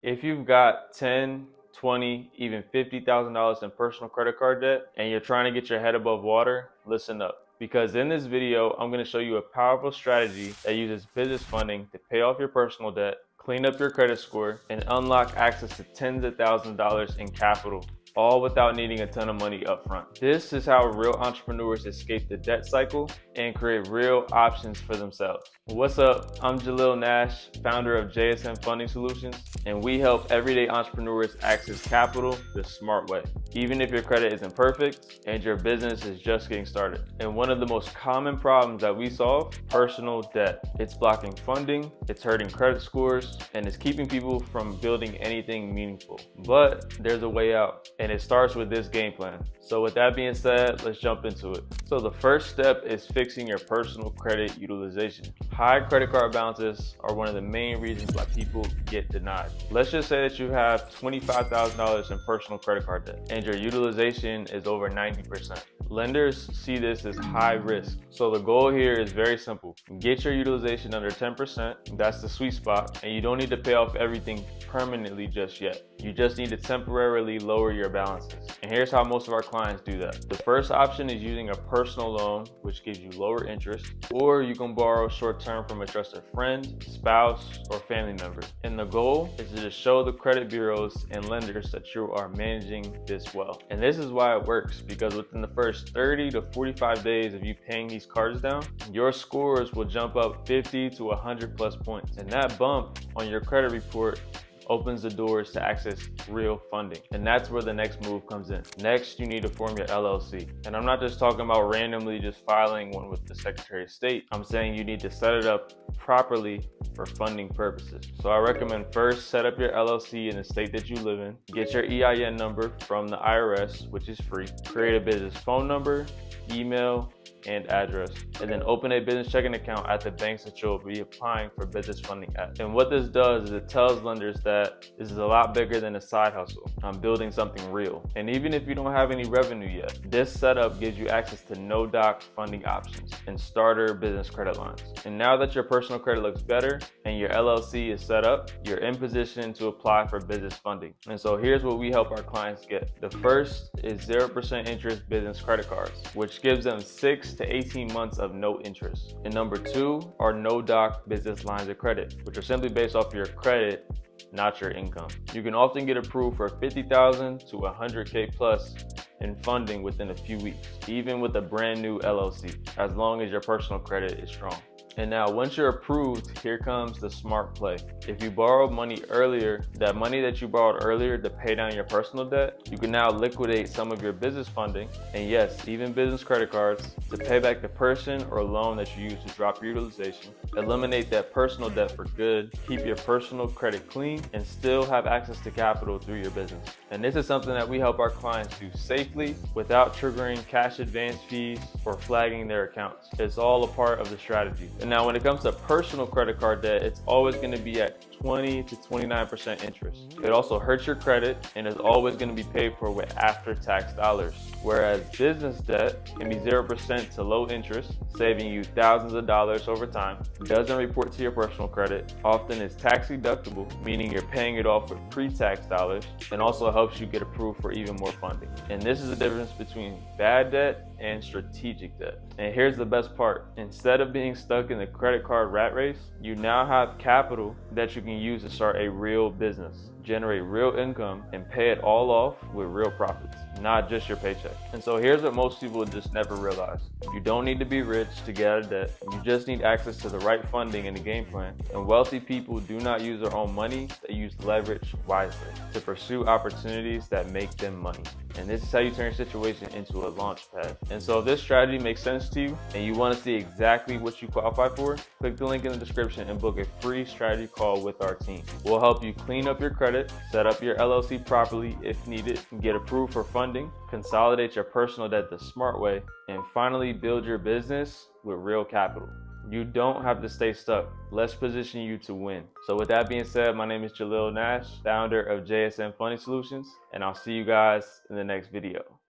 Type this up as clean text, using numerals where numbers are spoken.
If you've got 10, 20, even $50,000 in personal credit card debt and you're trying to get your head above water, listen up. Because in this video, I'm going to show you a powerful strategy that uses business funding to pay off your personal debt, clean up your credit score, and unlock access to tens of thousands of dollars in capital, all without needing a ton of money up front. This is how real entrepreneurs escape the debt cycle and create real options for themselves. What's up? I'm Jalil Nash, founder of JSM Funding Solutions, and we help everyday entrepreneurs access capital the smart way, even if your credit isn't perfect and your business is just getting started. And one of the most common problems that we solve, personal debt. It's blocking funding, it's hurting credit scores, and it's keeping people from building anything meaningful. But there's a way out, and it starts with this game plan. So with that being said, let's jump into it. So the first step is fixing your personal credit utilization. High credit card balances are one of the main reasons why people get denied. Let's just say that you have $25,000 in personal credit card debt and your utilization is over 90%. Lenders see this as high risk. So the goal here is very simple. Get your utilization under 10%, that's the sweet spot, and you don't need to pay off everything permanently just yet. You just need to temporarily lower your balances. And here's how most of our clients do that. The first option is using a personal loan, which gives you lower interest, or you can borrow short-term from a trusted friend, spouse, or family member. And the goal is to just show the credit bureaus and lenders that you are managing this well. And this is why it works, because within the first 30 to 45 days of you paying these cards down, your scores will jump up 50 to 100 plus points. And that bump on your credit report opens the doors to access real funding. And that's where the next move comes in. Next, you need to form your LLC. And I'm not just talking about randomly just filing one with the Secretary of State. I'm saying you need to set it up properly for funding purposes. So I recommend first set up your LLC in the state that you live in. Get your EIN number from the IRS, which is free. Create a business phone number, email, and address, and then open a business checking account at the banks that you'll be applying for business funding at. And what this does is it tells lenders that this is a lot bigger than a side hustle. I'm building something real. And even if you don't have any revenue yet, this setup gives you access to no-doc funding options and starter business credit lines. And now that your personal credit looks better and your LLC is set up, you're in position to apply for business funding. And so here's what we help our clients get. The first is 0% interest business credit cards, which gives them 6 to 18 months of no interest. And number 2 are no-doc business lines of credit, which are simply based off your credit, not your income. You can often get approved for $50,000 to $100K plus in funding within a few weeks, even with a brand new LLC, as long as your personal credit is strong. And now once you're approved, here comes the smart play. If you borrowed money earlier, that money that you borrowed earlier to pay down your personal debt, you can now liquidate some of your business funding, and yes, even business credit cards, to pay back the person or loan that you used to drop your utilization, eliminate that personal debt for good, keep your personal credit clean, and still have access to capital through your business. And this is something that we help our clients do safely without triggering cash advance fees or flagging their accounts. It's all a part of the strategy. And now when it comes to personal credit card debt, it's always going to be at 20 to 29% interest. It also hurts your credit and is always going to be paid for with after-tax dollars. Whereas business debt can be 0% to low interest, saving you thousands of dollars over time, doesn't report to your personal credit, often is tax deductible, meaning you're paying it off with pre-tax dollars, and also helps you get approved for even more funding. And this is the difference between bad debt and strategic debt. And here's the best part. Instead of being stuck in the credit card rat race, you now have capital that you can use to start a real business, generate real income, and pay it all off with real profits, not just your paycheck. And so here's what most people just never realize. You don't need to be rich to get out of debt. You just need access to the right funding and the game plan. And wealthy people do not use their own money, they use leverage wisely to pursue opportunities that make them money. And this is how you turn your situation into a launch pad. And so if this strategy makes sense to you and you want to see exactly what you qualify for, click the link in the description and book a free strategy call with our team. We'll help you clean up your credit, set up your LLC properly if needed, get approved for funding, consolidate your personal debt the smart way, and finally build your business with real capital. You don't have to stay stuck. Let's position you to win. So with that being said, my name is Jalil Nash, founder of JSM Funding Solutions, and I'll see you guys in the next video.